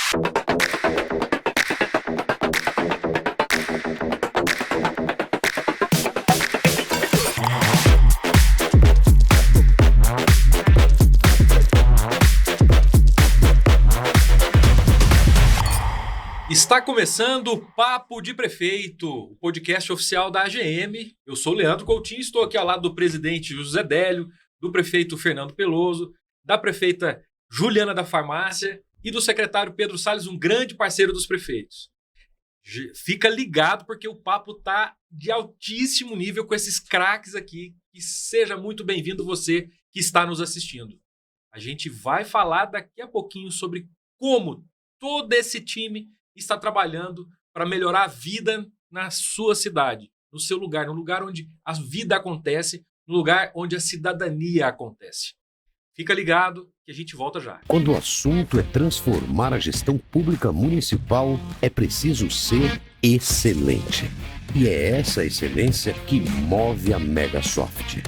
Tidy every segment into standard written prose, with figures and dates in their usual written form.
Está começando o Papo de Prefeito, o podcast oficial da AGM. Eu sou o Leandro Coutinho, estou aqui ao lado do presidente José Délio, do prefeito Fernando Peloso, da prefeita Juliana da Farmácia e do secretário Pedro Salles, um grande parceiro dos prefeitos. Fica ligado porque o papo está de altíssimo nível com esses craques aqui. E seja muito bem-vindo você que está nos assistindo. A gente vai falar daqui a pouquinho sobre como todo esse time está trabalhando para melhorar a vida na sua cidade, no seu lugar, no lugar onde a vida acontece, no lugar onde a cidadania acontece. Fica ligado que a gente volta já. Quando o assunto é transformar a gestão pública municipal, é preciso ser excelente. E é essa excelência que move a Megasoft.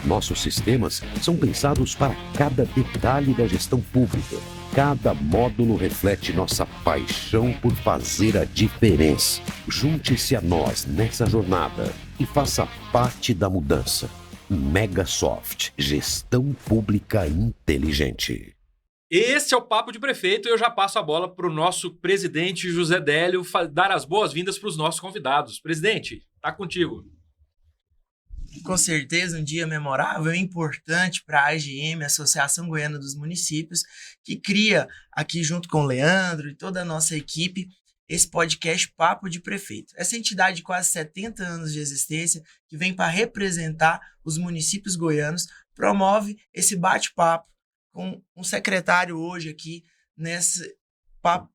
Nossos sistemas são pensados para cada detalhe da gestão pública. Cada módulo reflete nossa paixão por fazer a diferença. Junte-se a nós nessa jornada e faça parte da mudança. Megasoft, gestão pública inteligente. Esse é o Papo de Prefeito e eu já passo a bola para o nosso presidente José Délio dar as boas-vindas para os nossos convidados. Presidente, tá contigo. Com certeza, um dia memorável e importante para a AGM, Associação Goiana dos Municípios, que cria aqui junto com o Leandro e toda a nossa equipe esse podcast Papo de Prefeito. Essa entidade de quase 70 anos de existência, que vem para representar os municípios goianos, promove esse bate-papo com um secretário hoje aqui nesse papo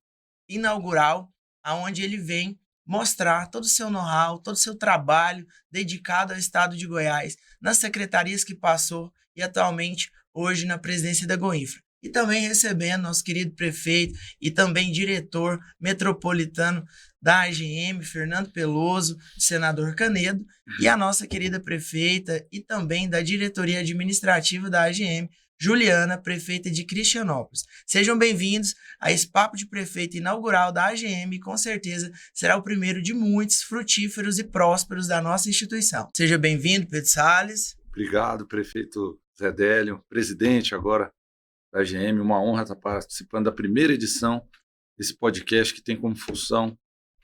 inaugural, onde ele vem mostrar todo o seu know-how, todo o seu trabalho dedicado ao estado de Goiás, nas secretarias que passou e atualmente hoje na presidência da Goinfra. E também recebendo nosso querido prefeito e também diretor metropolitano da AGM, Fernando Peloso, senador Canedo, e a nossa querida prefeita e também da diretoria administrativa da AGM, Juliana, prefeita de Cristianópolis. Sejam bem-vindos a esse Papo de Prefeito inaugural da AGM e com certeza será o primeiro de muitos frutíferos e prósperos da nossa instituição. Seja bem-vindo, Pedro Salles. Obrigado, prefeito Zé Délio, presidente agora da AGM. Uma honra estar participando da primeira edição desse podcast que tem como função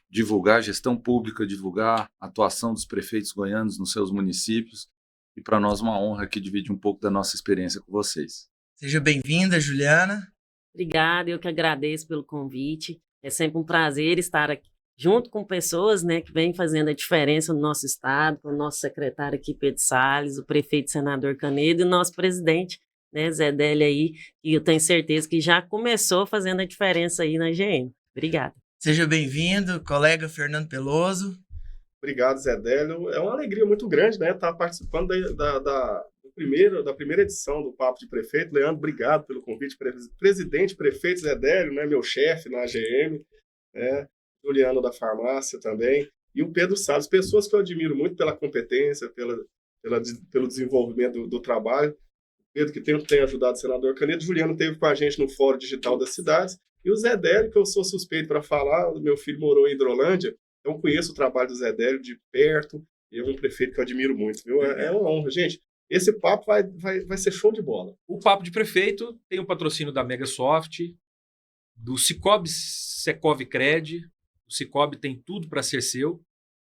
divulgar a gestão pública, divulgar a atuação dos prefeitos goianos nos seus municípios. E para nós uma honra aqui dividir um pouco da nossa experiência com vocês. Seja bem-vinda, Juliana. Obrigada, eu que agradeço pelo convite. É sempre um prazer estar aqui junto com pessoas, né, que vêm fazendo a diferença no nosso estado, com o nosso secretário aqui, Pedro Salles, o prefeito senador Canedo e o nosso presidente, né, Zé Délio aí, e eu tenho certeza que já começou fazendo a diferença aí na GM. Obrigada. Seja bem-vindo, colega Fernando Peloso. Obrigado, Zé Délio. É uma alegria muito grande, né, estar participando da primeira edição do Papo de Prefeito. Leandro, obrigado pelo convite. Presidente, prefeito Zé Délio, né, meu chefe na AGM, né, Juliano da Farmácia também, e o Pedro Salles, pessoas que eu admiro muito pela competência, pelo desenvolvimento do trabalho. Pedro, que tem ajudado o senador Canedo. Juliano esteve com a gente no Fórum Digital das Cidades. E o Zé Délio, que eu sou suspeito para falar, meu filho morou em Hidrolândia. Eu conheço o trabalho do Zé Délio de perto, e é um prefeito que eu admiro muito, viu? É uma honra. Gente, esse papo vai ser show de bola. O Papo de Prefeito tem o patrocínio da Megasoft, do Cicobi Secov Cred. O Cicobi tem tudo para ser seu.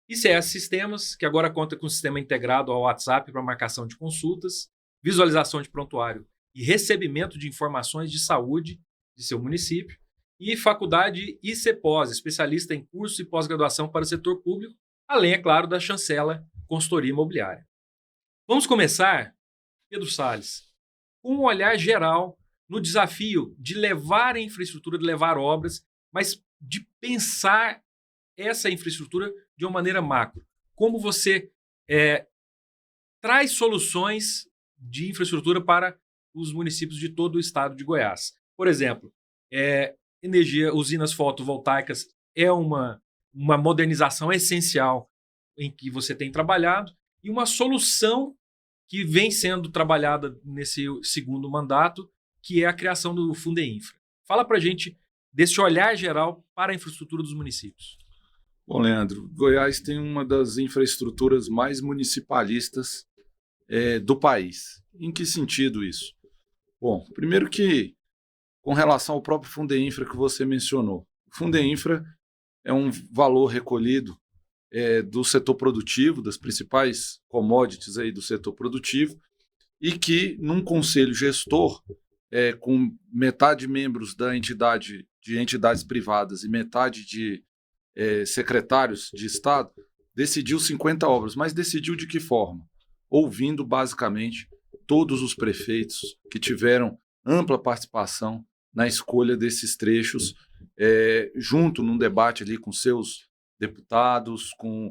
E CS Sistemas, que agora conta com um sistema integrado ao WhatsApp para marcação de consultas, visualização de prontuário e recebimento de informações de saúde de seu município. E Faculdade ICPOS, especialista em curso e pós-graduação para o setor público, além, é claro, da chancela Consultoria Imobiliária. Vamos começar, Pedro Salles, com um olhar geral no desafio de levar a infraestrutura, de levar obras, mas de pensar essa infraestrutura de uma maneira macro. Como você traz soluções de infraestrutura para os municípios de todo o estado de Goiás. Por exemplo, energia, usinas fotovoltaicas é uma modernização essencial em que você tem trabalhado e uma solução que vem sendo trabalhada nesse segundo mandato, que é a criação do Fundeinfra. Fala para a gente desse olhar geral para a infraestrutura dos municípios? Bom, Leandro, Goiás tem uma das infraestruturas mais municipalistas do país. Em que sentido isso? Bom, primeiro que, com relação ao próprio Fundeinfra que você mencionou, o Fundeinfra é um valor recolhido do setor produtivo, das principais commodities aí do setor produtivo, e que, num conselho gestor, com metade membros da entidade, de entidades privadas e metade de secretários de Estado, decidiu 50 obras. Mas decidiu de que forma? Ouvindo, basicamente, todos os prefeitos que tiveram ampla participação na escolha desses trechos, junto num debate ali com seus deputados, com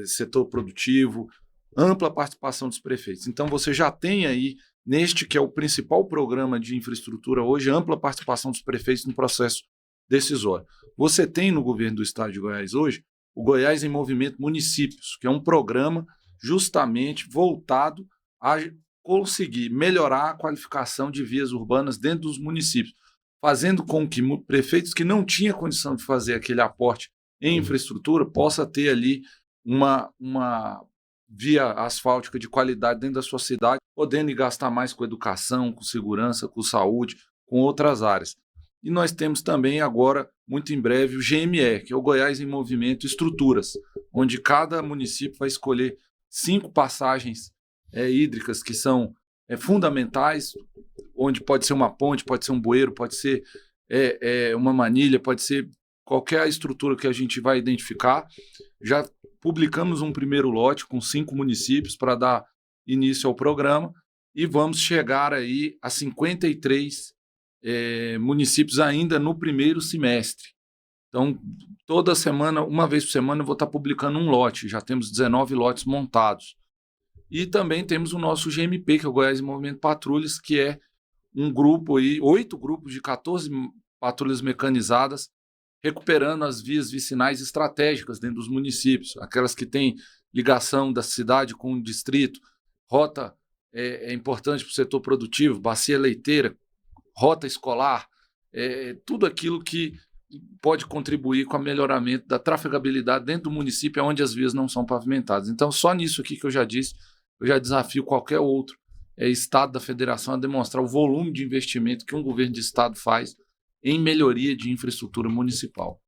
setor produtivo, ampla participação dos prefeitos. Então, você já tem aí, neste que é o principal programa de infraestrutura hoje, ampla participação dos prefeitos no processo decisório. Você tem no governo do estado de Goiás hoje o Goiás em Movimento Municípios, que é um programa justamente voltado a conseguir melhorar a qualificação de vias urbanas dentro dos municípios, fazendo com que prefeitos que não tinham condição de fazer aquele aporte em infraestrutura possa ter ali uma via asfáltica de qualidade dentro da sua cidade, podendo gastar mais com educação, com segurança, com saúde, com outras áreas. E nós temos também agora, muito em breve, o GME, que é o Goiás em Movimento Estruturas, onde cada município vai escolher 5 passagens hídricas que são fundamentais, onde pode ser uma ponte, pode ser um bueiro, pode ser uma manilha, pode ser qualquer estrutura que a gente vai identificar. Já publicamos um primeiro lote com 5 municípios para dar início ao programa e vamos chegar aí a 53 municípios ainda no primeiro semestre. Então, toda semana, uma vez por semana, eu vou estar publicando um lote. Já temos 19 lotes montados. E também temos o nosso GMP, que é o Goiás em Movimento Patrulhas, que é um grupo aí, 8 grupos de 14 patrulhas mecanizadas, recuperando as vias vicinais estratégicas dentro dos municípios, aquelas que têm ligação da cidade com o distrito, rota importante para o setor produtivo, bacia leiteira, rota escolar, tudo aquilo que pode contribuir com o melhoramento da trafegabilidade dentro do município onde as vias não são pavimentadas. Então, só nisso aqui que eu já disse, eu já desafio qualquer outro estado da federação a demonstrar o volume de investimento que um governo de estado faz em melhoria de infraestrutura municipal.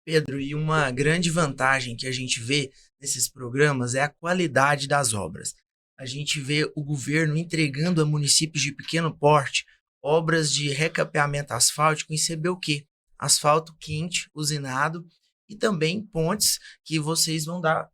Pedro, e uma grande vantagem que a gente vê nesses programas é a qualidade das obras. A gente vê o governo entregando a municípios de pequeno porte obras de recapeamento asfáltico em CBUQ, asfalto quente, usinado, e também pontes que vocês vão dar,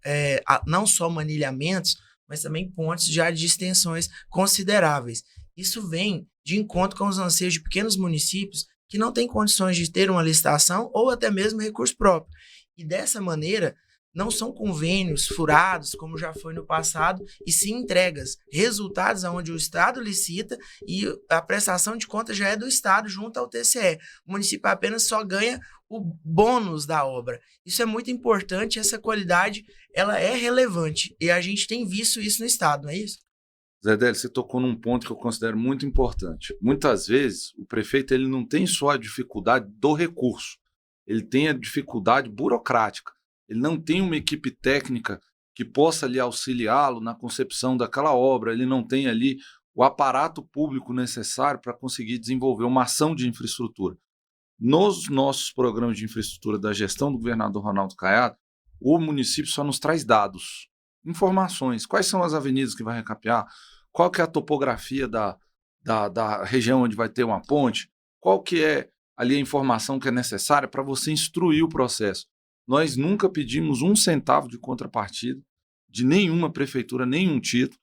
não só manilhamentos, mas também pontes já de extensões consideráveis. Isso vem de encontro com os anseios de pequenos municípios que não têm condições de ter uma licitação ou até mesmo recurso próprio. E dessa maneira, não são convênios furados, como já foi no passado, e sim entregas, resultados onde o Estado licita e a prestação de contas já é do Estado junto ao TCE. O município apenas só ganha o bônus da obra. Isso é muito importante, essa qualidade ela é relevante e a gente tem visto isso no Estado, não é isso? Zé Délio, você tocou num ponto que eu considero muito importante. Muitas vezes, o prefeito ele não tem só a dificuldade do recurso, ele tem a dificuldade burocrática. Ele não tem uma equipe técnica que possa ali auxiliá-lo na concepção daquela obra, ele não tem ali o aparato público necessário para conseguir desenvolver uma ação de infraestrutura. Nos nossos programas de infraestrutura da gestão do governador Ronaldo Caiado, o município só nos traz dados, informações, quais são as avenidas que vai recapear, qual que é a topografia da região onde vai ter uma ponte, qual que é ali a informação que é necessária para você instruir o processo. Nós nunca pedimos um centavo de contrapartida de nenhuma prefeitura, nenhum título.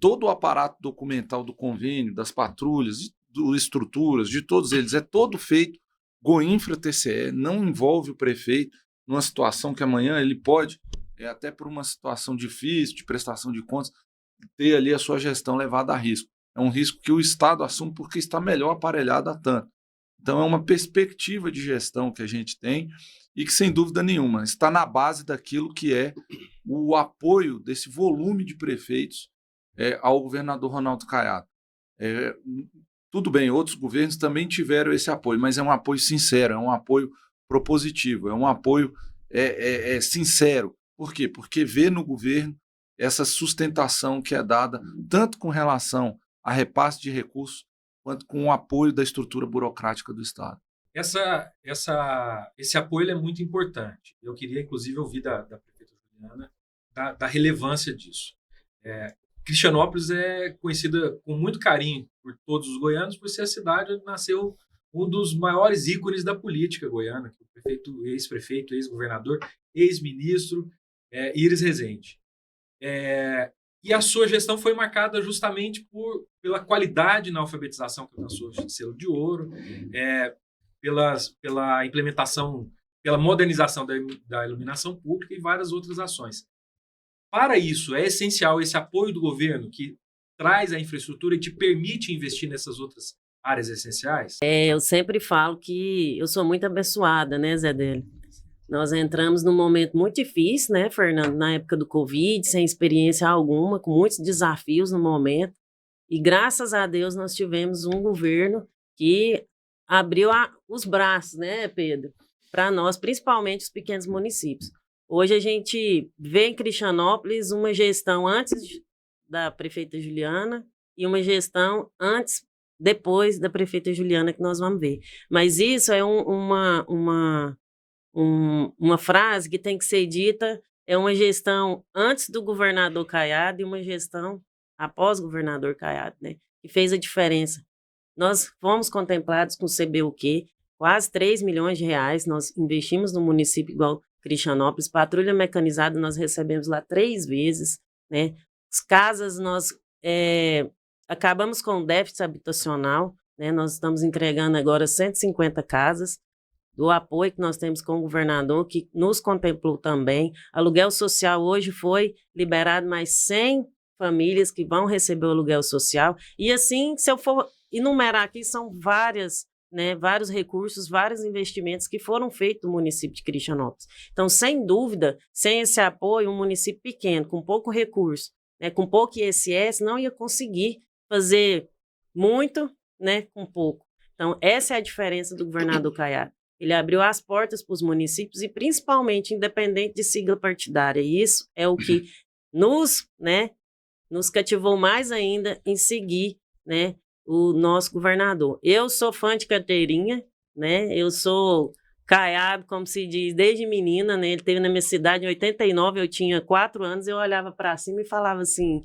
Todo o aparato documental do convênio, das patrulhas, das estruturas, de todos eles, é todo feito Goinfra TCE, não envolve o prefeito numa situação que amanhã ele pode, até por uma situação difícil de prestação de contas, ter ali a sua gestão levada a risco. É um risco que o Estado assume porque está melhor aparelhado há tanto. Então é uma perspectiva de gestão que a gente tem e que, sem dúvida nenhuma, está na base daquilo que é o apoio desse volume de prefeitos ao governador Ronaldo Caiado. Tudo bem, outros governos também tiveram esse apoio, mas é um apoio sincero, é um apoio propositivo, é um apoio sincero. Por quê? Porque vê no governo essa sustentação que é dada tanto com relação a repasse de recursos, quanto com o apoio da estrutura burocrática do Estado. Esse apoio é muito importante. Eu queria, inclusive, ouvir da prefeita Juliana da relevância disso. Cristianópolis é conhecida com muito carinho por todos os goianos, por ser a cidade onde nasceu um dos maiores ícones da política goiana, que é o ex-prefeito, ex-governador, ex-ministro Iris Rezende. E a sua gestão foi marcada justamente pela qualidade na alfabetização, que alcançou o selo de ouro, pela implementação, pela modernização da iluminação pública e várias outras ações. Para isso, é essencial esse apoio do governo que traz a infraestrutura e te permite investir nessas outras áreas essenciais? Eu sempre falo que eu sou muito abençoada, né, Zé Délio? Nós entramos num momento muito difícil, né, Fernando, na época do Covid, sem experiência alguma, com muitos desafios no momento. E graças a Deus nós tivemos um governo que abriu os braços, né, Pedro, para nós, principalmente os pequenos municípios. Hoje a gente vê em Cristianópolis uma gestão antes da prefeita Juliana e uma gestão depois da prefeita Juliana, que nós vamos ver. Mas isso é uma frase que tem que ser dita, é uma gestão antes do governador Caiado e uma gestão após o governador Caiado, né, que fez a diferença. Nós fomos contemplados com o CBUQ, quase 3 milhões de reais, nós investimos no município igual Cristianópolis, patrulha mecanizada nós recebemos lá 3 vezes, né, as casas nós acabamos com o déficit habitacional, né, nós estamos entregando agora 150 casas, do apoio que nós temos com o governador, que nos contemplou também. Aluguel social hoje foi liberado mais 100 famílias que vão receber o aluguel social. E assim, se eu for enumerar aqui, são vários recursos, vários investimentos que foram feitos no município de Cristianópolis. Então, sem dúvida, sem esse apoio, um município pequeno, com pouco recurso, né, com pouco ISS, não ia conseguir fazer muito, né, com pouco. Então, essa é a diferença do governador Caiado. Ele abriu as portas para os municípios e, principalmente, independente de sigla partidária. E isso é o que nos cativou mais ainda em seguir, né, o nosso governador. Eu sou fã de carteirinha, né, eu sou Caiado, como se diz, desde menina, né, ele esteve na minha cidade em 89, eu tinha 4 anos, eu olhava para cima e falava assim,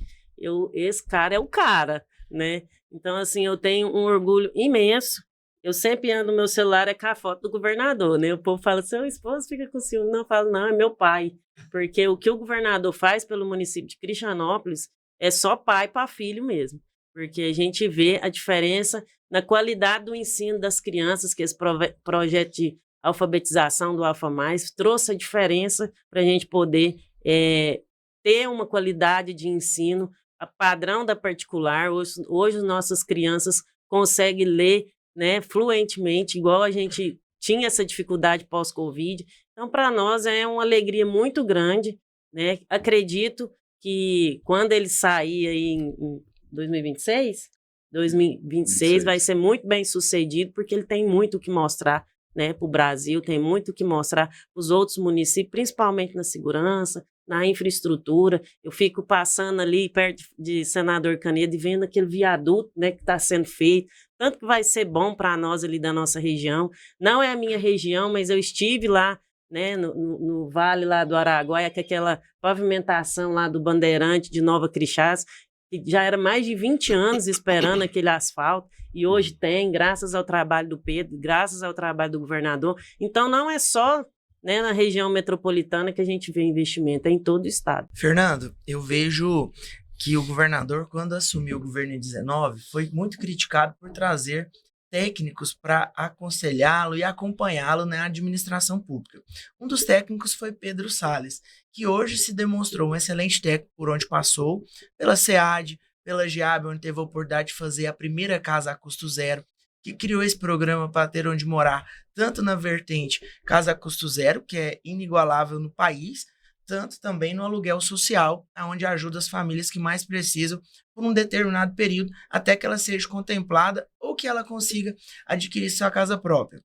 esse cara é o cara, né. Então, assim, eu tenho um orgulho imenso. Eu sempre ando no meu celular com a foto do governador, né? O povo fala, seu esposo fica com ciúme. Não, eu falo, não, é meu pai. Porque o que o governador faz pelo município de Cristianópolis é só pai para filho mesmo. Porque a gente vê a diferença na qualidade do ensino das crianças, que esse projeto de alfabetização do Alfa Mais trouxe a diferença para a gente poder ter uma qualidade de ensino a padrão da particular. Hoje as nossas crianças conseguem ler, né, fluentemente, igual a gente tinha essa dificuldade pós-Covid. Então, para nós é uma alegria muito grande, né? Acredito que quando ele sair aí em 2026 vai ser muito bem sucedido, porque ele tem muito o que mostrar, né, para o Brasil, tem muito o que mostrar para os outros municípios, principalmente na segurança, na infraestrutura. Eu fico passando ali perto de Senador Canedo e vendo aquele viaduto, né, que está sendo feito, tanto que vai ser bom para nós ali da nossa região. Não é a minha região, mas eu estive lá, né, no vale lá do Araguaia, com aquela pavimentação lá do Bandeirante de Nova Crixás, que já era mais de 20 anos esperando aquele asfalto, e hoje tem, graças ao trabalho do Pedro, graças ao trabalho do governador. Então, não é só, né, na região metropolitana que a gente vê investimento, é em todo o estado. Fernando, eu vejo que o governador, quando assumiu o governo em 19, foi muito criticado por trazer técnicos para aconselhá-lo e acompanhá-lo na administração pública. Um dos técnicos foi Pedro Salles, que hoje se demonstrou um excelente técnico por onde passou, pela SEAD, pela GEAB, onde teve a oportunidade de fazer a primeira casa a custo zero, que criou esse programa para ter onde morar, tanto na vertente casa a custo zero, que é inigualável no país, tanto também no aluguel social, onde ajuda as famílias que mais precisam por um determinado período, até que ela seja contemplada ou que ela consiga adquirir sua casa própria.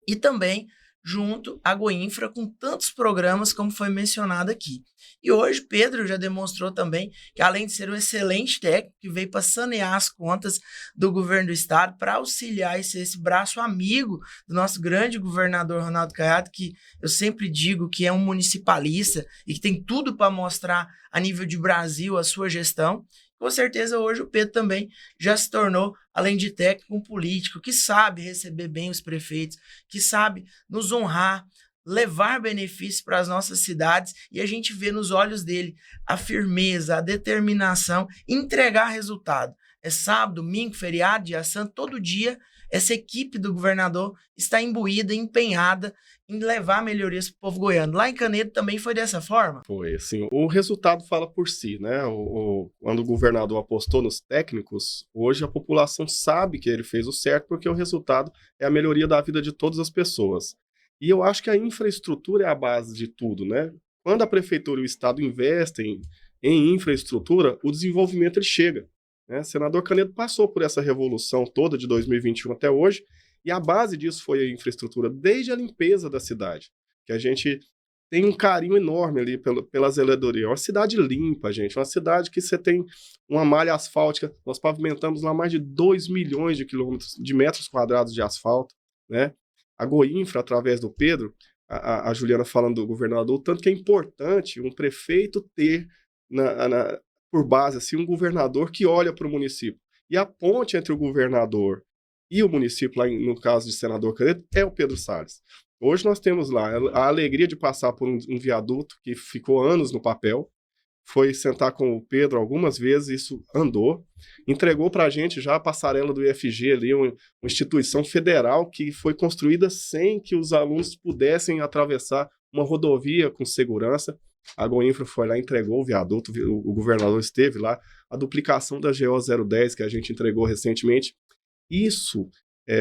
E também junto à Goinfra com tantos programas como foi mencionado aqui. E hoje Pedro já demonstrou também que, além de ser um excelente técnico, que veio para sanear as contas do governo do estado, para auxiliar e ser esse braço amigo do nosso grande governador Ronaldo Caiado, que eu sempre digo que é um municipalista e que tem tudo para mostrar a nível de Brasil a sua gestão. Com certeza hoje o Pedro também já se tornou, além de técnico, um político que sabe receber bem os prefeitos, que sabe nos honrar, levar benefícios para as nossas cidades, e a gente vê nos olhos dele a firmeza, a determinação, entregar resultado. É sábado, domingo, feriado, dia santo, todo dia essa equipe do governador está imbuída, empenhada em levar melhorias para o povo goiano. Lá em Canedo também foi dessa forma? Foi, assim, o resultado fala por si, né? Quando o governador apostou nos técnicos, hoje a população sabe que ele fez o certo, porque o resultado é a melhoria da vida de todas as pessoas. E eu acho que a infraestrutura é a base de tudo, né? Quando a prefeitura e o estado investem em infraestrutura, o desenvolvimento ele chega. Né? Senador Canedo passou por essa revolução toda de 2021 até hoje, e a base disso foi a infraestrutura, desde a limpeza da cidade, que a gente tem um carinho enorme ali pela zeladoria. É uma cidade limpa, gente, uma cidade que você tem uma malha asfáltica, nós pavimentamos lá mais de 2 milhões de metros quadrados de asfalto, né? A Goinfra, através do Pedro, a Juliana falando do governador, tanto que é importante um prefeito ter por base assim, um governador que olha para o município. E a ponte entre o governador e o município, lá no caso de Senador Canedo, é o Pedro Salles. Hoje nós temos lá a alegria de passar por um viaduto que ficou anos no papel, foi sentar com o Pedro algumas vezes, isso andou, entregou para a gente já a passarela do IFG ali, uma instituição federal que foi construída sem que os alunos pudessem atravessar uma rodovia com segurança. A Goinfra foi lá e entregou o viaduto, o governador esteve lá, a duplicação da GO 010 que a gente entregou recentemente. Isso,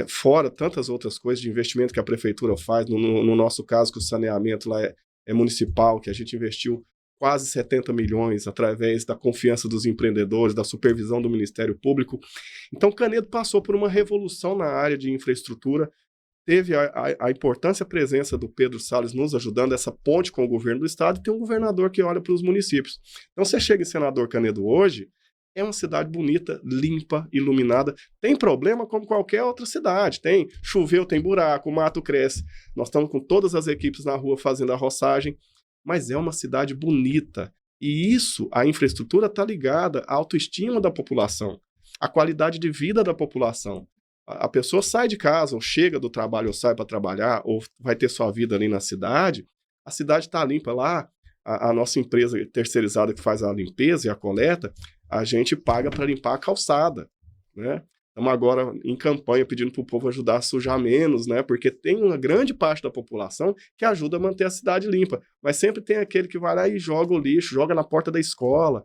fora tantas outras coisas de investimento que a prefeitura faz, no nosso caso que o saneamento lá é municipal, que a gente investiu quase 70 milhões através da confiança dos empreendedores, da supervisão do Ministério Público. Então, Canedo passou por uma revolução na área de infraestrutura, teve a importância e a presença do Pedro Salles nos ajudando, essa ponte com o governo do estado, e tem um governador que olha para os municípios. Então, você chega em Senador Canedo hoje, é uma cidade bonita, limpa, iluminada. Tem problema como qualquer outra cidade. Tem choveu, tem buraco, o mato cresce. Nós estamos com todas as equipes na rua fazendo a roçagem, mas é uma cidade bonita. E isso, a infraestrutura está ligada à autoestima da população, à qualidade de vida da população. A pessoa sai de casa, ou chega do trabalho, ou sai para trabalhar, ou vai ter sua vida ali na cidade, a cidade está limpa lá. A nossa empresa terceirizada que faz a limpeza e a coleta, a gente paga para limpar a calçada, né? Estamos agora em campanha pedindo para o povo ajudar a sujar menos, né? Porque tem uma grande parte da população que ajuda a manter a cidade limpa, mas sempre tem aquele que vai lá e joga o lixo, joga na porta da escola.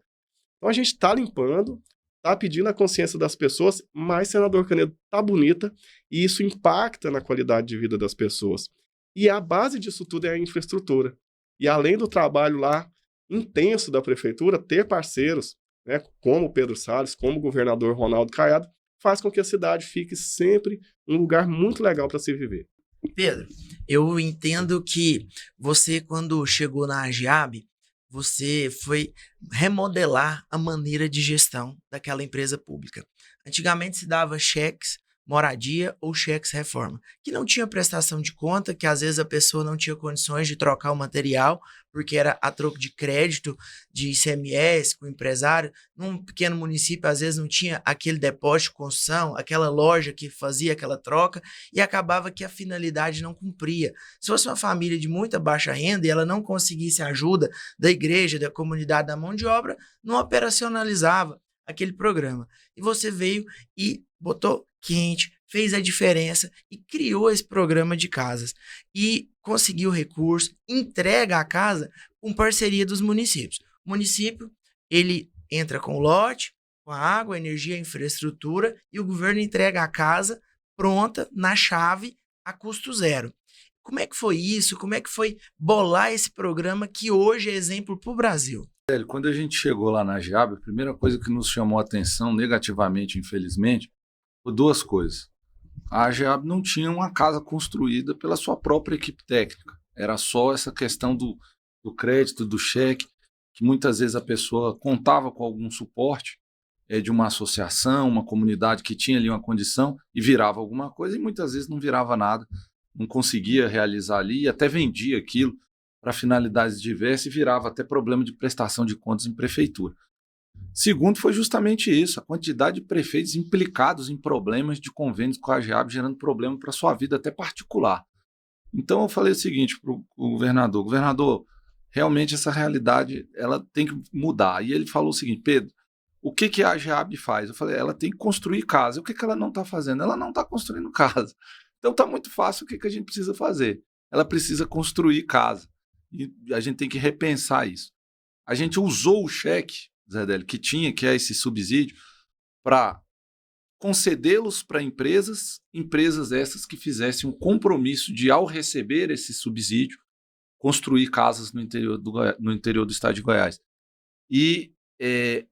Então a gente está limpando, está pedindo a consciência das pessoas, mas Senador Canedo está bonita e isso impacta na qualidade de vida das pessoas. E a base disso tudo é a infraestrutura. E além do trabalho lá intenso da prefeitura, ter parceiros, né, como o Pedro Salles, como o governador Ronaldo Caiado, faz com que a cidade fique sempre um lugar muito legal para se viver. Pedro, eu entendo que você, quando chegou na Agiab, você foi remodelar a maneira de gestão daquela empresa pública. Antigamente se dava cheques moradia ou cheques reforma, que não tinha prestação de conta, que às vezes a pessoa não tinha condições de trocar o material, porque era a troco de crédito, de ICMS com o empresário. Num pequeno município, às vezes não tinha aquele depósito de construção, aquela loja que fazia aquela troca, e acabava que a finalidade não cumpria. Se fosse uma família de muita baixa renda e ela não conseguisse ajuda da igreja, da comunidade, da mão de obra, não operacionalizava aquele programa. E você veio e botou quente, fez a diferença e criou esse programa de casas. E conseguiu recurso, entrega a casa com parceria dos municípios. O município, ele entra com o lote, com a água, a energia, a infraestrutura, e o governo entrega a casa pronta, na chave, a custo zero. Como é que foi isso? Como é que foi bolar esse programa que hoje é exemplo para o Brasil? Quando a gente chegou lá na GEAB, a primeira coisa que nos chamou a atenção, negativamente, infelizmente, foi duas coisas. A GEAB não tinha uma casa construída pela sua própria equipe técnica. Era só essa questão do crédito, do cheque, que muitas vezes a pessoa contava com algum suporte de uma associação, uma comunidade que tinha ali uma condição e virava alguma coisa, e muitas vezes não virava nada, não conseguia realizar ali, e até vendia aquilo para finalidades diversas e virava até problema de prestação de contas em prefeitura. Segundo, foi justamente isso, a quantidade de prefeitos implicados em problemas de convênios com a GEAB, gerando problema para a sua vida até particular. Então eu falei o seguinte para o governador, realmente essa realidade ela tem que mudar. E ele falou o seguinte: Pedro, o que a GEAB faz? Eu falei, ela tem que construir casa. O que ela não está fazendo? Ela não está construindo casa. Então está muito fácil o que a gente precisa fazer. Ela precisa construir casa. E a gente tem que repensar isso. A gente usou o cheque, Zé Délio, que é esse subsídio, para concedê-los para empresas essas que fizessem um compromisso de, ao receber esse subsídio, construir casas no interior do estado de Goiás. E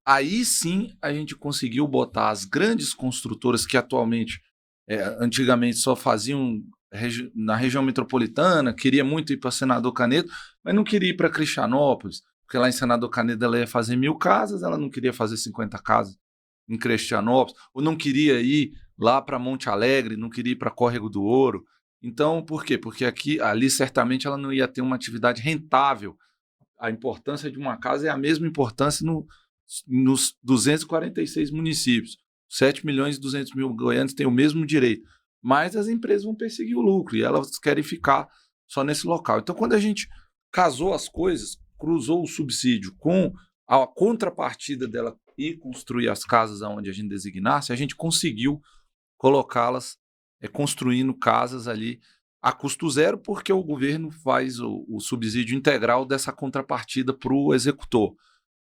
aí sim a gente conseguiu botar as grandes construtoras que atualmente, antigamente só faziam na região metropolitana, queria muito ir para Senador Canedo, mas não queria ir para Cristianópolis, porque lá em Senador Canedo ela ia fazer 1.000 casas, ela não queria fazer 50 casas em Cristianópolis, ou não queria ir lá para Monte Alegre, não queria ir para Córrego do Ouro. Então, por quê? Porque ali certamente ela não ia ter uma atividade rentável. A importância de uma casa é a mesma importância nos 246 municípios. 7.200.000 goianos têm o mesmo direito. Mas as empresas vão perseguir o lucro e elas querem ficar só nesse local. Então, quando a gente casou as coisas, cruzou o subsídio com a contrapartida dela ir construir as casas onde a gente designasse, a gente conseguiu colocá-las construindo casas ali a custo zero, porque o governo faz o subsídio integral dessa contrapartida para o executor.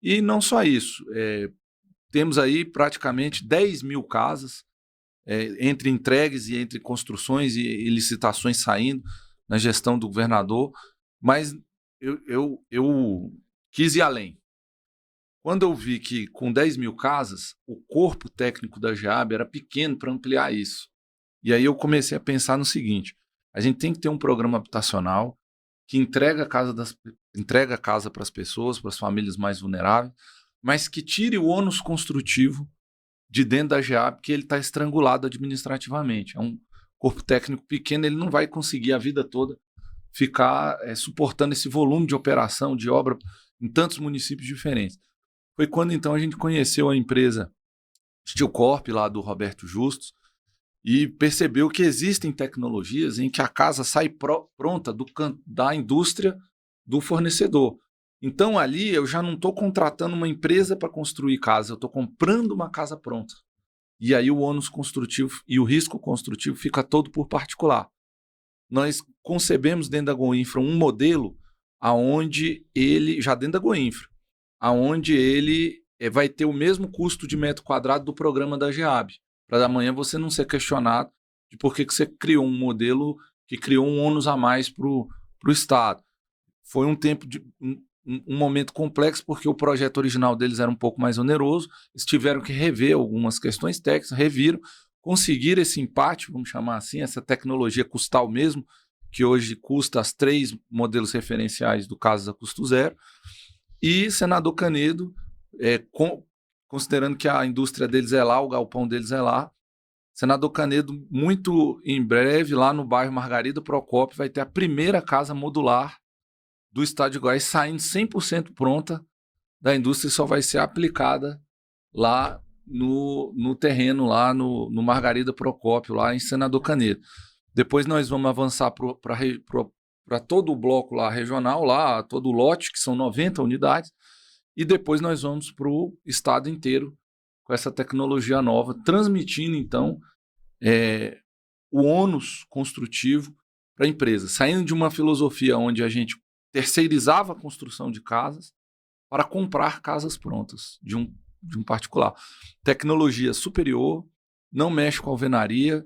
E não só isso, temos aí praticamente 10.000 casas, entre entregues e entre construções e licitações saindo na gestão do governador, mas eu quis ir além. Quando eu vi que com 10.000 casas, o corpo técnico da GEAB era pequeno para ampliar isso. E aí eu comecei a pensar no seguinte: a gente tem que ter um programa habitacional que entrega a casa para as pessoas, para as famílias mais vulneráveis, mas que tire o ônus construtivo de dentro da GEAB, que ele está estrangulado administrativamente. É um corpo técnico pequeno, ele não vai conseguir a vida toda ficar suportando esse volume de operação, de obra em tantos municípios diferentes. Foi quando então a gente conheceu a empresa Steelcorp, lá do Roberto Justus, e percebeu que existem tecnologias em que a casa sai pronta da indústria do fornecedor. Então ali eu já não estou contratando uma empresa para construir casa, eu estou comprando uma casa pronta. E aí o ônus construtivo e o risco construtivo fica todo por particular. Nós concebemos dentro da Goinfra um modelo aonde ele, já dentro da Goinfra, aonde ele vai ter o mesmo custo de metro quadrado do programa da GEAB, para amanhã você não ser questionado de por que você criou um modelo que criou um ônus a mais para o Estado. Foi um tempo um momento complexo, porque o projeto original deles era um pouco mais oneroso, eles tiveram que rever algumas questões técnicas, reviram, conseguiram esse empate, vamos chamar assim, essa tecnologia custal mesmo, que hoje custa as 3 modelos referenciais do Casas a Custo Zero, e Senador Canedo, considerando que a indústria deles é lá, o galpão deles é lá, Senador Canedo, muito em breve, lá no bairro Margarida Procópio, vai ter a primeira casa modular do estado de Goiás saindo 100% pronta da indústria e só vai ser aplicada lá no terreno, lá no Margarida Procópio, lá em Senador Canedo. Depois nós vamos avançar para todo o bloco lá regional, lá todo o lote, que são 90 unidades, e depois nós vamos para o estado inteiro com essa tecnologia nova, transmitindo então o ônus construtivo para a empresa, saindo de uma filosofia onde a gente terceirizava a construção de casas para comprar casas prontas de um particular. Tecnologia superior, não mexe com alvenaria,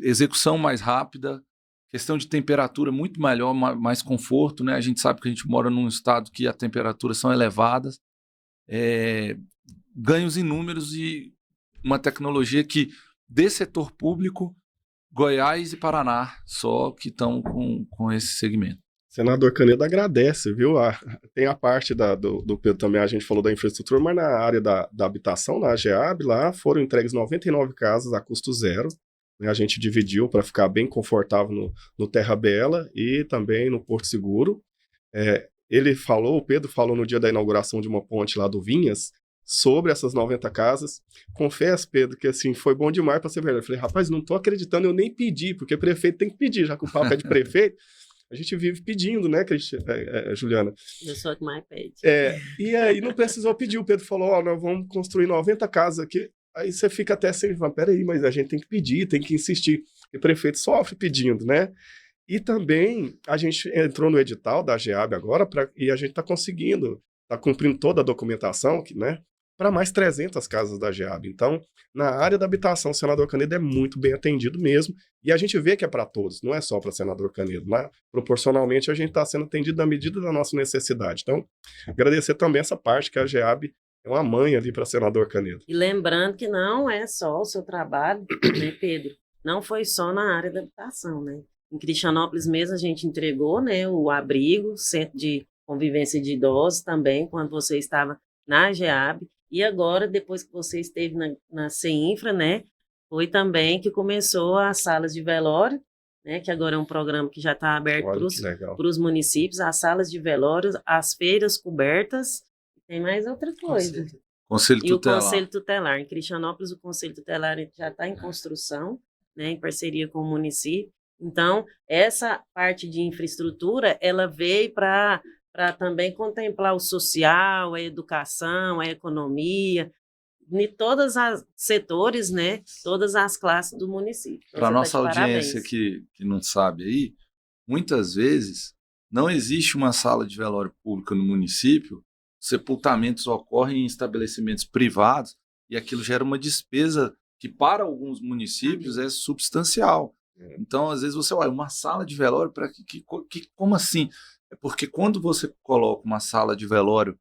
execução mais rápida, questão de temperatura muito melhor, mais conforto, né? A gente sabe que a gente mora num estado que as temperaturas são elevadas, ganhos inúmeros e uma tecnologia que, desse setor público, Goiás e Paraná só que estão com esse segmento. Senador Canedo agradece, viu? Tem a parte do Pedro também, a gente falou da infraestrutura, mas na área da habitação, na AGEAB, lá foram entregues 99 casas a custo zero. Né? A gente dividiu para ficar bem confortável no Terra Bela e também no Porto Seguro. O Pedro falou no dia da inauguração de uma ponte lá do Vinhas, sobre essas 90 casas. Confesso, Pedro, que assim, foi bom demais para ser verdade. Eu falei, rapaz, não estou acreditando, eu nem pedi, porque prefeito tem que pedir, já que o papo é de prefeito, a gente vive pedindo, né, Juliana? Eu sou a que mais pede. E aí não precisou pedir, o Pedro falou, nós vamos construir 90 casas aqui, aí você fica até sem, peraí, mas a gente tem que pedir, tem que insistir, e o prefeito sofre pedindo, né? E também a gente entrou no edital da AGEAB agora, e a gente está conseguindo, está cumprindo toda a documentação, né, para mais 300 casas da AGEAB. Então, na área da habitação, o senador Canedo é muito bem atendido mesmo, e a gente vê que é para todos, não é só para o senador Canedo, né? Proporcionalmente a gente está sendo atendido na medida da nossa necessidade. Então, agradecer também essa parte que a AGEAB é uma mãe ali para o senador Canedo. E lembrando que não é só o seu trabalho, né, Pedro? Não foi só na área da habitação, né? Em Cristianópolis mesmo a gente entregou, né, o abrigo, centro de convivência de idosos também, quando você estava na AGEAB. E agora, depois que você esteve na CEINFRA, né, foi também que começou as salas de velório, né, que agora é um programa que já está aberto para os municípios, as salas de velório, as feiras cobertas, tem mais outra coisa. Conselho Tutelar. O Conselho Tutelar. Em Cristianópolis, o Conselho Tutelar já está em construção, né, em parceria com o município. Então, essa parte de infraestrutura, ela veio para também contemplar o social, a educação, a economia, em todos os setores, né? Todas as classes do município. Então, para a nossa audiência que não sabe aí, muitas vezes não existe uma sala de velório pública no município, sepultamentos ocorrem em estabelecimentos privados e aquilo gera uma despesa que para alguns municípios é substancial. Então, às vezes você olha, uma sala de velório, para como assim? É porque quando você coloca uma sala de velório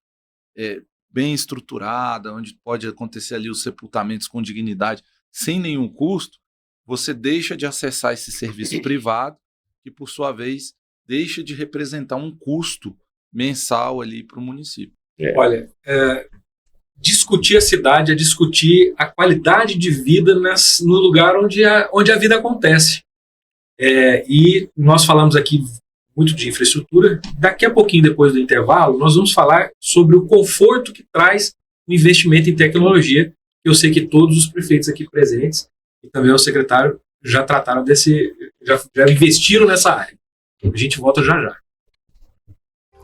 bem estruturada, onde pode acontecer ali os sepultamentos com dignidade, sem nenhum custo, você deixa de acessar esse serviço privado, que por sua vez deixa de representar um custo mensal ali para o município. Olha, discutir a cidade é discutir a qualidade de vida no lugar onde a vida acontece. E nós falamos aqui muito de infraestrutura. Daqui a pouquinho, depois do intervalo, nós vamos falar sobre o conforto que traz o investimento em tecnologia. Eu sei que todos os prefeitos aqui presentes e também o secretário já trataram já investiram nessa área. A gente volta já já.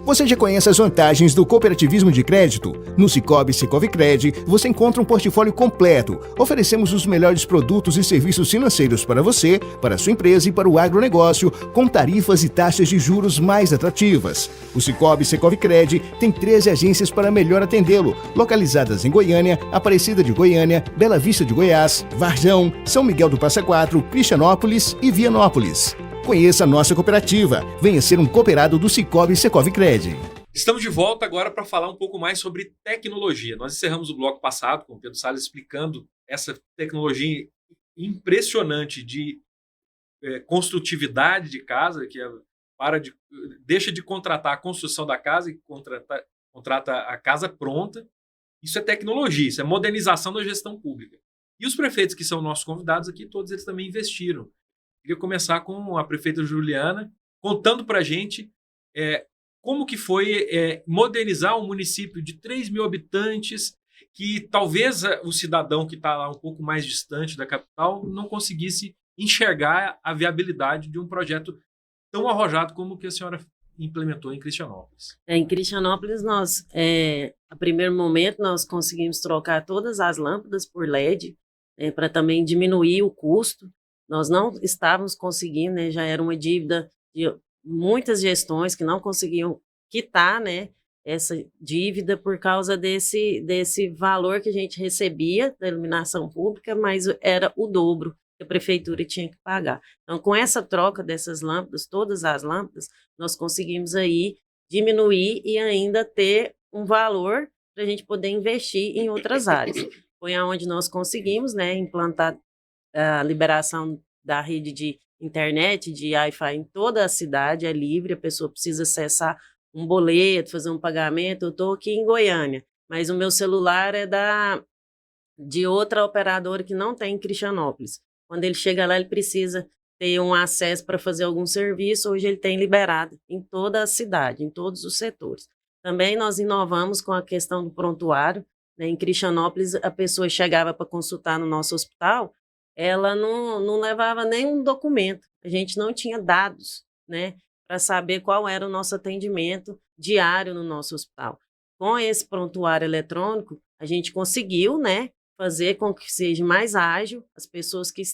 Você já conhece as vantagens do cooperativismo de crédito? No Sicoob Sicovicred, você encontra um portfólio completo. Oferecemos os melhores produtos e serviços financeiros para você, para a sua empresa e para o agronegócio, com tarifas e taxas de juros mais atrativas. O Sicoob Sicovicred tem 13 agências para melhor atendê-lo, localizadas em Goiânia, Aparecida de Goiânia, Bela Vista de Goiás, Varjão, São Miguel do Passa Quatro, Cristianópolis e Vianópolis. Conheça a nossa cooperativa. Venha ser um cooperado do Sicoob Sicovicred. Estamos de volta agora para falar um pouco mais sobre tecnologia. Nós encerramos o bloco passado com o Pedro Salles explicando essa tecnologia impressionante de construtividade de casa, que deixa de contratar a construção da casa e contrata a casa pronta. Isso é tecnologia, isso é modernização da gestão pública. E os prefeitos que são nossos convidados aqui, todos eles também investiram. Queria começar com a prefeita Juliana, contando para a gente como que foi modernizar um município de 3 mil habitantes, que talvez o cidadão que está lá um pouco mais distante da capital não conseguisse enxergar a viabilidade de um projeto tão arrojado como o que a senhora implementou em Cristianópolis. Em Cristianópolis, a primeiro momento, nós conseguimos trocar todas as lâmpadas por LED, para também diminuir o custo. Nós não estávamos conseguindo, né, já era uma dívida de muitas gestões que não conseguiam quitar, né, essa dívida por causa desse valor que a gente recebia da iluminação pública, mas era o dobro. que a prefeitura tinha que pagar. Então, com essa troca dessas lâmpadas, todas as lâmpadas, nós conseguimos aí diminuir e ainda ter um valor para a gente poder investir em outras áreas. Foi aonde nós conseguimos, né, implantar a liberação da rede de internet, de Wi-Fi em toda a cidade, é livre, a pessoa precisa acessar um boleto, fazer um pagamento. Eu estou aqui em Goiânia, mas o meu celular é de outra operadora que não tem em Cristianópolis. Quando ele chega lá, ele precisa ter um acesso para fazer algum serviço, hoje ele tem liberado em toda a cidade, em todos os setores. Também nós inovamos com a questão do prontuário, né? Em Cristianópolis, a pessoa chegava para consultar no nosso hospital, ela não levava nenhum documento, a gente não tinha dados, né, para saber qual era o nosso atendimento diário no nosso hospital. Com esse prontuário eletrônico, a gente conseguiu, né, fazer com que seja mais ágil. As pessoas que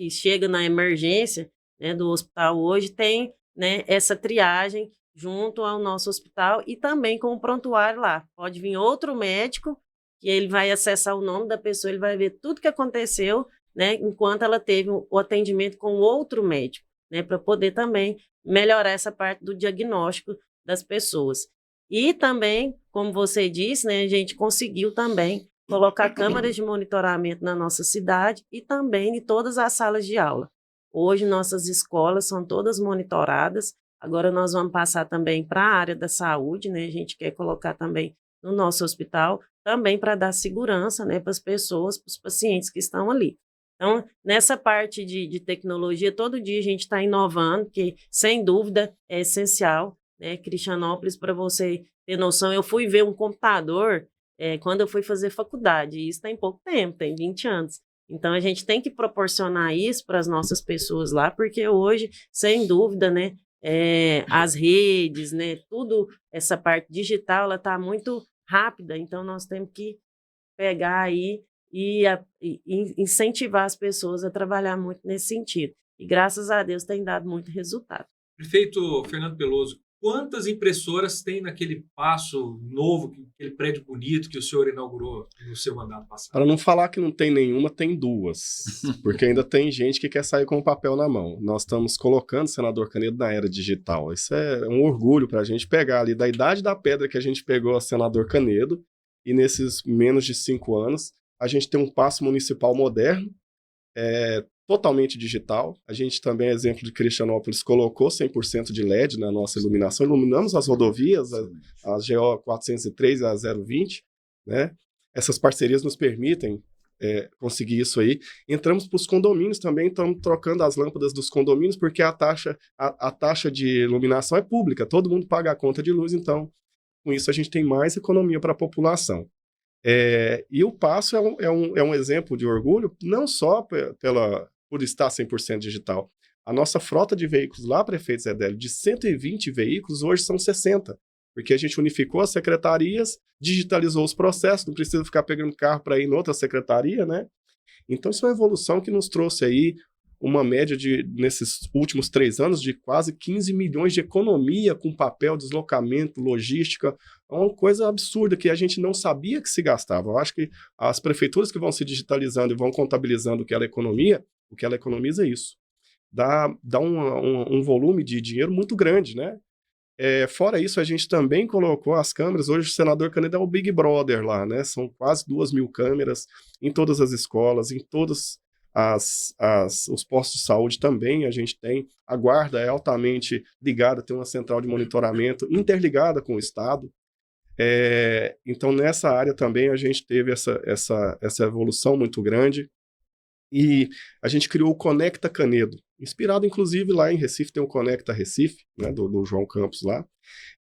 chegam na emergência, né, do hospital hoje têm, né, essa triagem junto ao nosso hospital e também com o prontuário lá. Pode vir outro médico que ele vai acessar o nome da pessoa, ele vai ver tudo que aconteceu, né, enquanto ela teve o atendimento com outro médico, né, para poder também melhorar essa parte do diagnóstico das pessoas. E também, como você disse, né, a gente conseguiu também colocar câmeras de monitoramento na nossa cidade e também em todas as salas de aula. Hoje, nossas escolas são todas monitoradas. Agora nós vamos passar também para a área da saúde, né? A gente quer colocar também no nosso hospital, também para dar segurança, né, para as pessoas, para os pacientes que estão ali. Então, nessa parte de tecnologia, todo dia a gente está inovando, que sem dúvida é essencial, né? Cristianópolis, para você ter noção, eu fui ver um computador quando eu fui fazer faculdade, e isso tem pouco tempo, tem 20 anos. Então, a gente tem que proporcionar isso para as nossas pessoas lá, porque hoje, sem dúvida, né, as redes, né, tudo, essa parte digital, ela está muito rápida, então nós temos que pegar aí e incentivar as pessoas a trabalhar muito nesse sentido. E graças a Deus tem dado muito resultado. Prefeito Fernando Peloso, quantas impressoras tem naquele passo novo, aquele prédio bonito que o senhor inaugurou no seu mandato passado? Para não falar que não tem nenhuma, tem duas. Porque ainda tem gente que quer sair com o papel na mão. Nós estamos colocando o senador Canedo na era digital. Isso é um orgulho para a gente pegar ali da idade da pedra que a gente pegou a senador Canedo, e nesses menos de 5 anos, a gente tem um paço municipal moderno, totalmente digital. A gente também, exemplo de Cristianópolis, colocou 100% de LED na nossa iluminação. Iluminamos as rodovias, a GO 403 e a 020, né? Essas parcerias nos permitem conseguir isso aí. Entramos para os condomínios também, estamos trocando as lâmpadas dos condomínios, porque a taxa de iluminação é pública, todo mundo paga a conta de luz, então, com isso a gente tem mais economia para a população. E o passo é um exemplo de orgulho, não só por estar 100% digital. A nossa frota de veículos lá, prefeito Zé Délio, de 120 veículos, hoje são 60, porque a gente unificou as secretarias, digitalizou os processos, não precisa ficar pegando carro para ir em outra secretaria, né? Então, isso é uma evolução que nos trouxe aí uma média nesses últimos 3 anos, de quase 15 milhões de economia com papel, deslocamento, logística. É uma coisa absurda que a gente não sabia que se gastava. Eu acho que as prefeituras que vão se digitalizando e vão contabilizando o que ela economiza é isso. Dá um volume de dinheiro muito grande, né? Fora isso, a gente também colocou as câmeras. Hoje o senador Canedo é o Big Brother lá, né? São quase 2.000 câmeras em todas as escolas, em todos os postos de saúde também a gente tem. A guarda é altamente ligada, tem uma central de monitoramento interligada com o Estado. Então, nessa área também a gente teve essa evolução muito grande. E a gente criou o Conecta Canedo, inspirado inclusive lá em Recife, tem o Conecta Recife, né, do João Campos lá.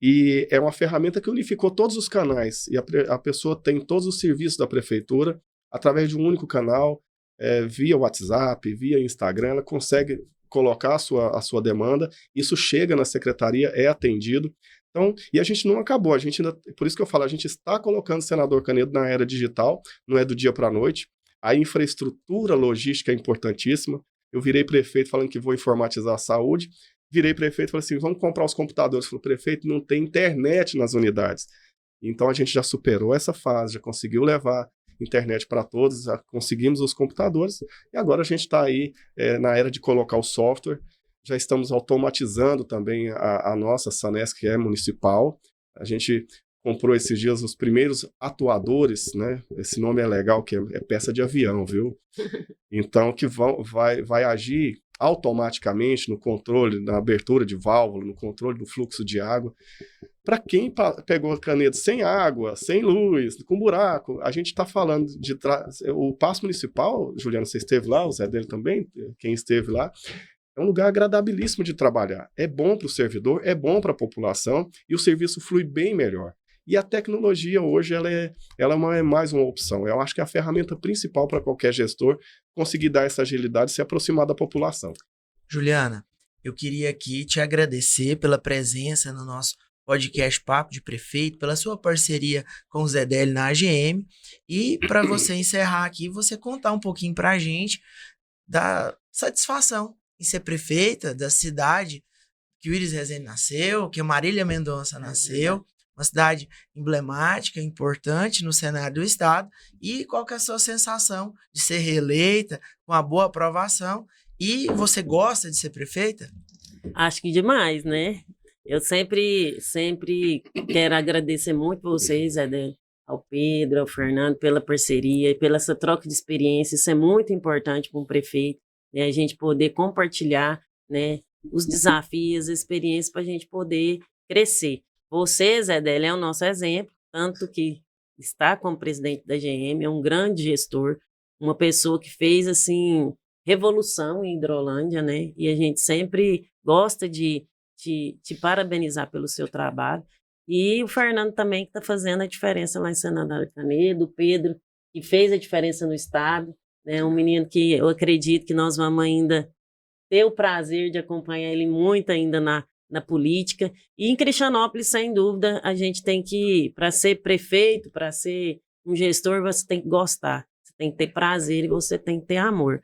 E é uma ferramenta que unificou todos os canais, e a pessoa tem todos os serviços da prefeitura através de um único canal, via WhatsApp, via Instagram, ela consegue colocar a sua demanda, isso chega na secretaria, é atendido. Então, e a gente não acabou, a gente ainda, por isso que eu falo, a gente está colocando o senador Canedo na era digital, não é do dia para a noite. A infraestrutura logística é importantíssima. Eu virei prefeito falando que vou informatizar a saúde, virei prefeito e falei assim, vamos comprar os computadores. Falei, prefeito, não tem internet nas unidades. Então a gente já superou essa fase, já conseguiu levar internet para todos, já conseguimos os computadores, e agora a gente está aí na era de colocar o software. Já estamos automatizando também a nossa Sanesc, que é municipal. A gente comprou esses dias os primeiros atuadores, né? Esse nome é legal, que é peça de avião, viu? Então, que vai agir automaticamente no controle, na abertura de válvula, no controle do fluxo de água. Para quem pegou a caneta sem água, sem luz, com buraco, a gente está falando de... O Paço Municipal, Juliana, você esteve lá, o Zé dele também, quem esteve lá, é um lugar agradabilíssimo de trabalhar. É bom para o servidor, é bom para a população e o serviço flui bem melhor. E a tecnologia hoje ela é mais uma opção. Eu acho que é a ferramenta principal para qualquer gestor conseguir dar essa agilidade e se aproximar da população. Juliana, eu queria aqui te agradecer pela presença no nosso podcast Papo de Prefeito, pela sua parceria com o Zedélio na AGM, e para você encerrar aqui, você contar um pouquinho para a gente da satisfação em ser prefeita da cidade que o Iris Rezende nasceu, que a Marília Mendonça nasceu, uma cidade emblemática, importante no cenário do estado, e qual que é a sua sensação de ser reeleita, com uma boa aprovação, e você gosta de ser prefeita? Acho que demais, né? Eu sempre quero agradecer muito vocês, ao Pedro, ao Fernando, pela parceria e pela essa troca de experiência. Isso é muito importante para um prefeito, né? A gente poder compartilhar, né, os desafios, as experiências para a gente poder crescer. Você, Zé Délio, é o nosso exemplo, tanto que está como presidente da GM, é um grande gestor, uma pessoa que fez, assim, revolução em Hidrolândia, né? E a gente sempre gosta de te parabenizar pelo seu trabalho. E o Fernando também, que está fazendo a diferença lá em Senador Canedo, o Pedro, que fez a diferença no estado, né? Um menino que eu acredito que nós vamos ainda ter o prazer de acompanhar ele muito ainda na política. E em Cristianópolis, sem dúvida, a gente tem que, para ser prefeito, para ser um gestor, você tem que gostar, você tem que ter prazer e você tem que ter amor.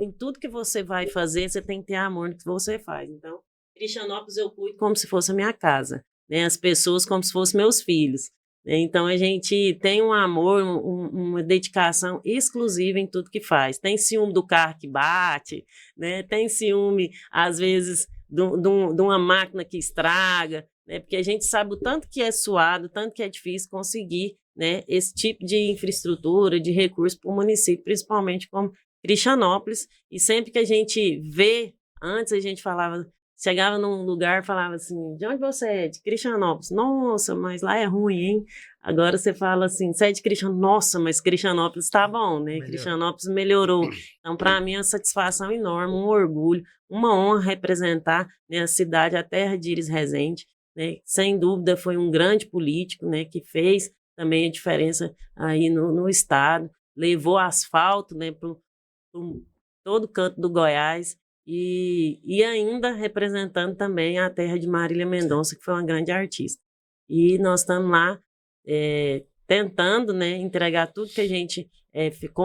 Em tudo que você vai fazer, você tem que ter amor no que você faz. Então, Cristianópolis eu cuido como se fosse a minha casa, né? As pessoas como se fossem meus filhos, né? Então, a gente tem um amor, uma dedicação exclusiva em tudo que faz. Tem ciúme do carro que bate, né? Tem ciúme, às vezes, de uma máquina que estraga, né? Porque a gente sabe o tanto que é suado, o tanto que é difícil conseguir, né, esse tipo de infraestrutura, de recurso para o município, principalmente como Cristianópolis. E sempre que a gente vê, antes a gente falava, chegava num lugar e falava assim, de onde você é? De Cristianópolis. Nossa, mas lá é ruim, hein? Agora você fala assim, você é de Cristianópolis? Nossa, mas Cristianópolis está bom, né? Cristianópolis melhorou. Então, para mim, é uma satisfação enorme, um orgulho, uma honra representar, né, a cidade, a terra de Iris Rezende, né? Sem dúvida foi um grande político, né, que fez também a diferença aí no estado, levou asfalto, né, para todo canto do Goiás, e ainda representando também a terra de Marília Mendonça, que foi uma grande artista. E nós estamos lá tentando, né, entregar tudo que a gente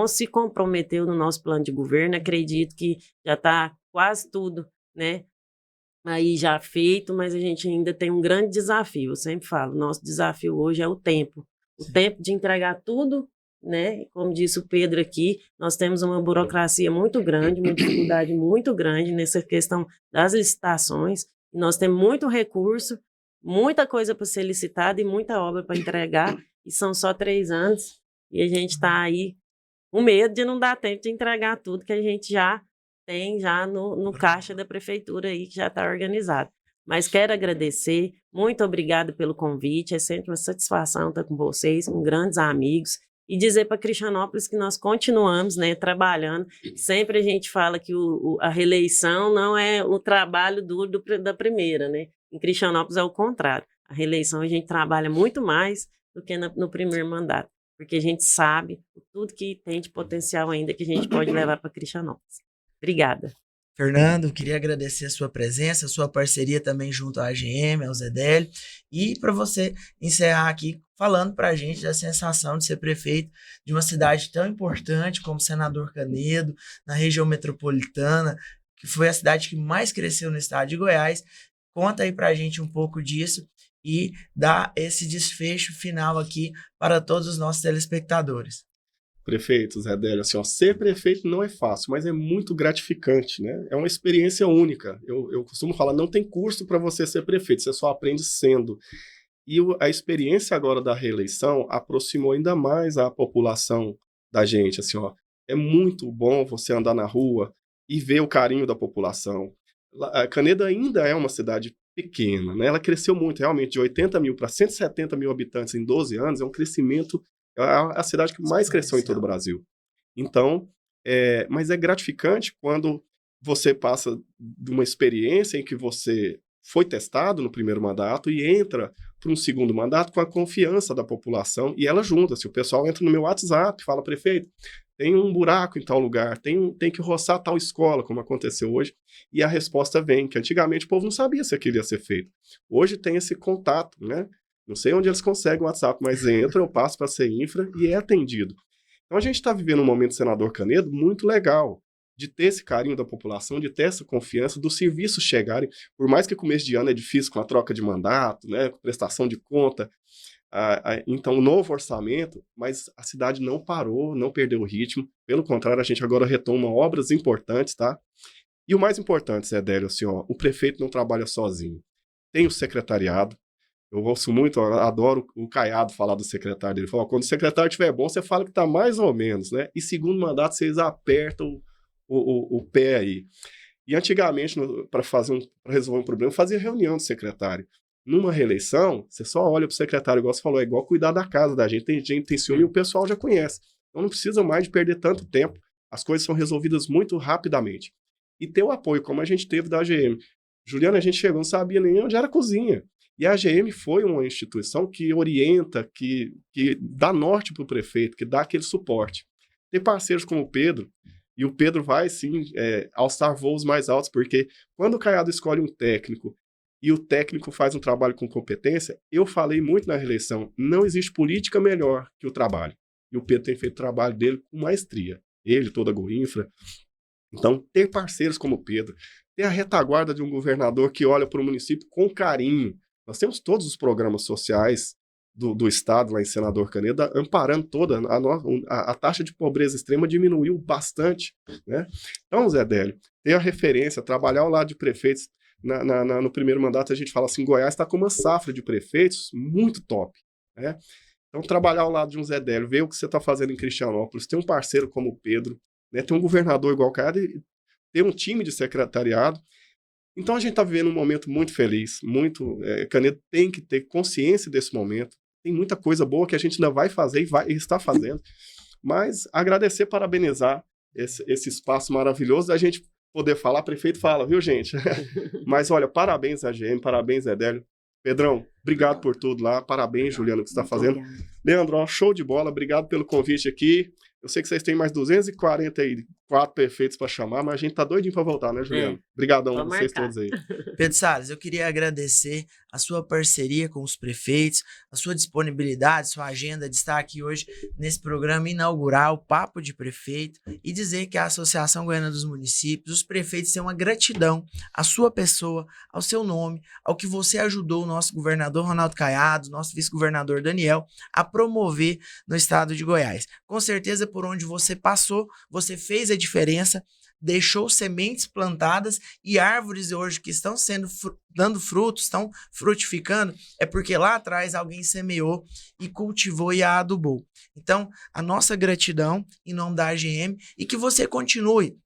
se comprometeu no nosso plano de governo. Acredito que já está quase tudo, né, aí já feito, mas a gente ainda tem um grande desafio. Eu sempre falo, nosso desafio hoje é o tempo de entregar tudo, né? Como disse o Pedro aqui, nós temos uma burocracia muito grande, uma dificuldade muito grande nessa questão das licitações. Nós temos muito recurso, muita coisa para ser licitada e muita obra para entregar, e são só 3 anos, e a gente está aí com medo de não dar tempo de entregar tudo que a gente já tem já no caixa da prefeitura aí, que já está organizado. Mas quero agradecer, muito obrigada pelo convite, é sempre uma satisfação estar com vocês, com grandes amigos, e dizer para Cristianópolis que nós continuamos, né, trabalhando. Sempre a gente fala que a reeleição não é o trabalho duro da primeira, né? Em Cristianópolis é o contrário. A reeleição a gente trabalha muito mais do que no primeiro mandato, porque a gente sabe tudo que tem de potencial ainda que a gente pode levar para Cristianópolis. Obrigada. Fernando, queria agradecer a sua presença, a sua parceria também junto à AGM, ao Zedélio, e para você encerrar aqui falando para a gente da sensação de ser prefeito de uma cidade tão importante como Senador Canedo, na região metropolitana, que foi a cidade que mais cresceu no estado de Goiás. Conta aí para a gente um pouco disso e dá esse desfecho final aqui para todos os nossos telespectadores. prefeito, Zé Délio, assim, ó, ser prefeito não é fácil, mas é muito gratificante, né? É uma experiência única. Eu costumo falar, não tem curso para você ser prefeito, você só aprende sendo. E a experiência agora da reeleição aproximou ainda mais a população da gente, assim, ó. É muito bom você andar na rua e ver o carinho da população. A Canedo ainda é uma cidade pequena, né? Ela cresceu muito, realmente, de 80 mil para 170 mil habitantes em 12 anos, é um crescimento, é a cidade que mais cresceu em todo o Brasil. Então, mas é gratificante quando você passa de uma experiência em que você foi testado no primeiro mandato e entra para um segundo mandato com a confiança da população e ela junta. Se o pessoal entra no meu WhatsApp, fala, prefeito, tem um buraco em tal lugar, tem que roçar tal escola, como aconteceu hoje, e a resposta vem, que antigamente o povo não sabia se aquilo ia ser feito. Hoje tem esse contato, né? Não sei onde eles conseguem o WhatsApp, mas entra, eu passo para ser infra e é atendido. Então a gente está vivendo um momento, senador Canedo, muito legal, de ter esse carinho da população, de ter essa confiança, dos serviços chegarem, por mais que começo de ano é difícil com a troca de mandato, né, com prestação de conta, então um novo orçamento, mas a cidade não parou, não perdeu o ritmo, pelo contrário, a gente agora retoma obras importantes, tá? E o mais importante, Zé Délio, assim, ó, o prefeito não trabalha sozinho, tem o secretariado. Eu ouço muito, eu adoro o Caiado falar do secretário dele. Ele fala, quando o secretário estiver bom, você fala que está mais ou menos, né? E segundo mandato, vocês apertam o pé aí. E antigamente, para resolver um problema, fazia reunião do secretário. Numa reeleição, você só olha para o secretário, igual você falou, é igual cuidar da casa da gente. Tem gente, tem ciúme e o pessoal já conhece. Então não precisa mais de perder tanto tempo. As coisas são resolvidas muito rapidamente. E ter o apoio, como a gente teve da AGM. Juliana, a gente chegou, não sabia nem onde era a cozinha. E a AGM foi uma instituição que orienta, que dá norte para o prefeito, que dá aquele suporte. Ter parceiros como o Pedro, e o Pedro vai, sim, alçar voos mais altos, porque quando o Caiado escolhe um técnico e o técnico faz um trabalho com competência, eu falei muito na reeleição, não existe política melhor que o trabalho. E o Pedro tem feito o trabalho dele com maestria. Ele, toda a Goinfra. Então, ter parceiros como o Pedro, ter a retaguarda de um governador que olha para o município com carinho. Nós temos todos os programas sociais do Estado, lá em Senador Canedo, amparando toda. A taxa de pobreza extrema diminuiu bastante, né? Então, Zé Délio, ter a referência, trabalhar ao lado de prefeitos. No primeiro mandato, a gente fala assim, Goiás está com uma safra de prefeitos muito top, né? Então, trabalhar ao lado de um Zé Délio, ver o que você está fazendo em Cristianópolis, ter um parceiro como o Pedro, né? Ter um governador igual o Caiado, ter um time de secretariado. Então a gente está vivendo um momento muito feliz, Canedo tem que ter consciência desse momento, tem muita coisa boa que a gente ainda vai fazer e está fazendo, mas agradecer, parabenizar esse espaço maravilhoso da gente poder falar, prefeito fala, viu gente? Mas olha, parabéns AGM, parabéns Edélio. Pedrão, obrigado por tudo lá, parabéns Juliana, o que você está fazendo. Obrigado. Leandro, ó, show de bola, obrigado pelo convite aqui. Eu sei que vocês têm mais 244 prefeitos para chamar, mas a gente tá doidinho para voltar, né, Juliano? Obrigadão a vocês todos aí. Pedro Salles, eu queria agradecer a sua parceria com os prefeitos, a sua disponibilidade, sua agenda de estar aqui hoje nesse programa inaugural, Papo de Prefeito, e dizer que a Associação Goiana dos Municípios, os prefeitos têm uma gratidão à sua pessoa, ao seu nome, ao que você ajudou o nosso governador Ronaldo Caiado, nosso vice-governador Daniel, a promover no estado de Goiás. Com certeza, por onde você passou, você fez a diferença, deixou sementes plantadas e árvores hoje que estão dando frutos, estão frutificando, é porque lá atrás alguém semeou e cultivou e a adubou. Então, a nossa gratidão em nome da AGM e que você continue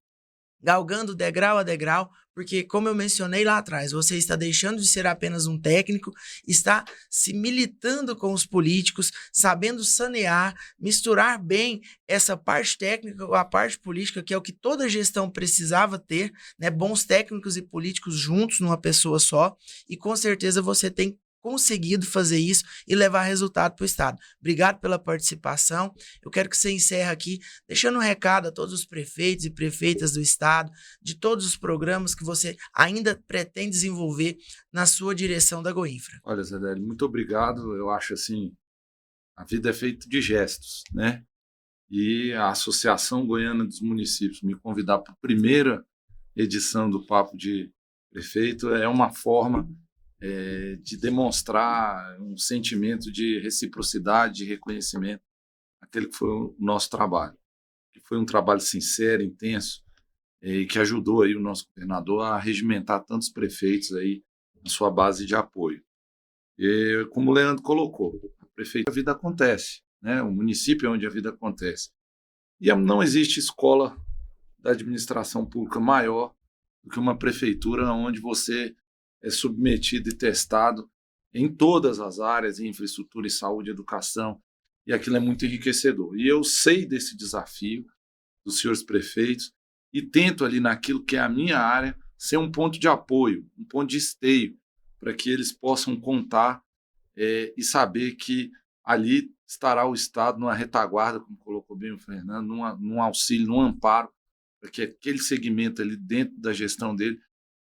galgando degrau a degrau, porque, como eu mencionei lá atrás, você está deixando de ser apenas um técnico, está se militando com os políticos, sabendo sanear, misturar bem essa parte técnica com a parte política, que é o que toda gestão precisava ter, né? Bons técnicos e políticos juntos numa pessoa só, e com certeza você tem conseguido fazer isso e levar resultado para o Estado. Obrigado pela participação. Eu quero que você encerre aqui, deixando um recado a todos os prefeitos e prefeitas do Estado, de todos os programas que você ainda pretende desenvolver na sua direção da Goinfra. Olha, Zé Délio, muito obrigado. Eu acho assim, a vida é feita de gestos, né? E a Associação Goiana dos Municípios me convidar para a primeira edição do Papo de Prefeito é uma forma de demonstrar um sentimento de reciprocidade, de reconhecimento aquele que foi o nosso trabalho, que foi um trabalho sincero, intenso, e que ajudou aí o nosso governador a regimentar tantos prefeitos aí na sua base de apoio. E, como o Leandro colocou, a prefeitura, a vida acontece, né? O município é onde a vida acontece. E não existe escola da administração pública maior do que uma prefeitura onde você é submetido e testado em todas as áreas, em infraestrutura e saúde, educação, e aquilo é muito enriquecedor. E eu sei desse desafio dos senhores prefeitos e tento ali naquilo que é a minha área ser um ponto de apoio, um ponto de esteio, para que eles possam contar e saber que ali estará o Estado numa retaguarda, como colocou bem o Fernando, num auxílio, num amparo, para que aquele segmento ali dentro da gestão dele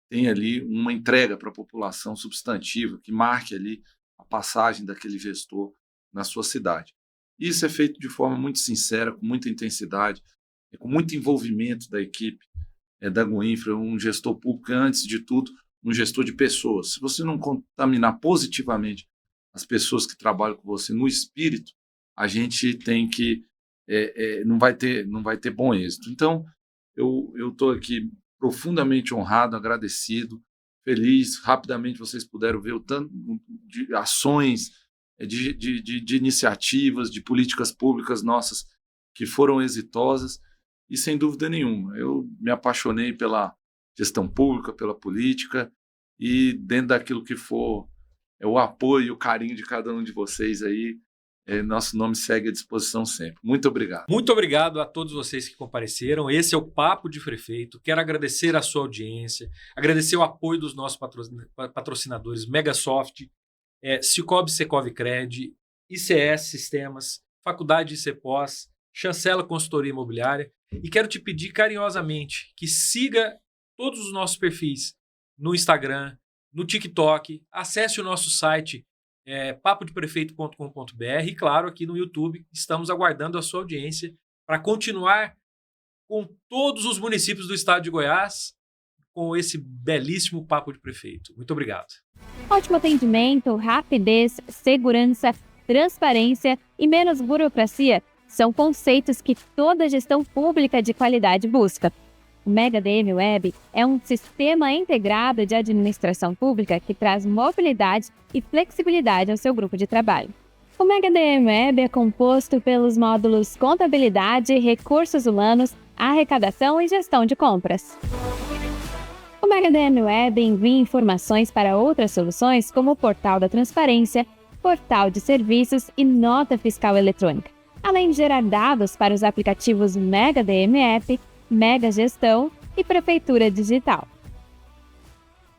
tenha ali uma entrega para a população substantiva, que marque ali a passagem daquele gestor na sua cidade. Isso é feito de forma muito sincera, com muita intensidade, com muito envolvimento da equipe da Goinfra. Um gestor público, antes de tudo, um gestor de pessoas. Se você não contaminar positivamente as pessoas que trabalham com você no espírito, a gente tem que não vai ter bom êxito. Então, eu estou aqui profundamente honrado, agradecido, feliz. Rapidamente vocês puderam ver o tanto de ações, de iniciativas, de políticas públicas nossas que foram exitosas e, sem dúvida nenhuma, eu me apaixonei pela gestão pública, pela política e, dentro daquilo que for o apoio e o carinho de cada um de vocês aí, nosso nome segue à disposição sempre. Muito obrigado. Muito obrigado a todos vocês que compareceram. Esse é o Papo de Prefeito. Quero agradecer a sua audiência, agradecer o apoio dos nossos patrocinadores Megasoft, Cicobi Secov Cred, ICS Sistemas, Faculdade ICPOS, Chancela Consultoria Imobiliária. E quero te pedir carinhosamente que siga todos os nossos perfis no Instagram, no TikTok, acesse o nosso site papodeprefeito.com.br e, claro, aqui no YouTube. Estamos aguardando a sua audiência para continuar com todos os municípios do estado de Goiás com esse belíssimo Papo de Prefeito. Muito obrigado. Ótimo atendimento, rapidez, segurança, transparência e menos burocracia são conceitos que toda gestão pública de qualidade busca. O Mega DM Web é um sistema integrado de administração pública que traz mobilidade e flexibilidade ao seu grupo de trabalho. O Mega DM Web é composto pelos módulos Contabilidade, Recursos Humanos, Arrecadação e Gestão de Compras. O Mega DM Web envia informações para outras soluções como o Portal da Transparência, Portal de Serviços e Nota Fiscal Eletrônica, além de gerar dados para os aplicativos Mega DM App, Mega Gestão e Prefeitura Digital.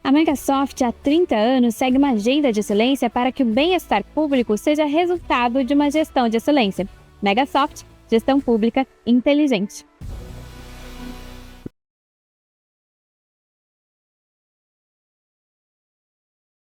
A Megasoft há 30 anos segue uma agenda de excelência para que o bem-estar público seja resultado de uma gestão de excelência. Megasoft, gestão pública inteligente.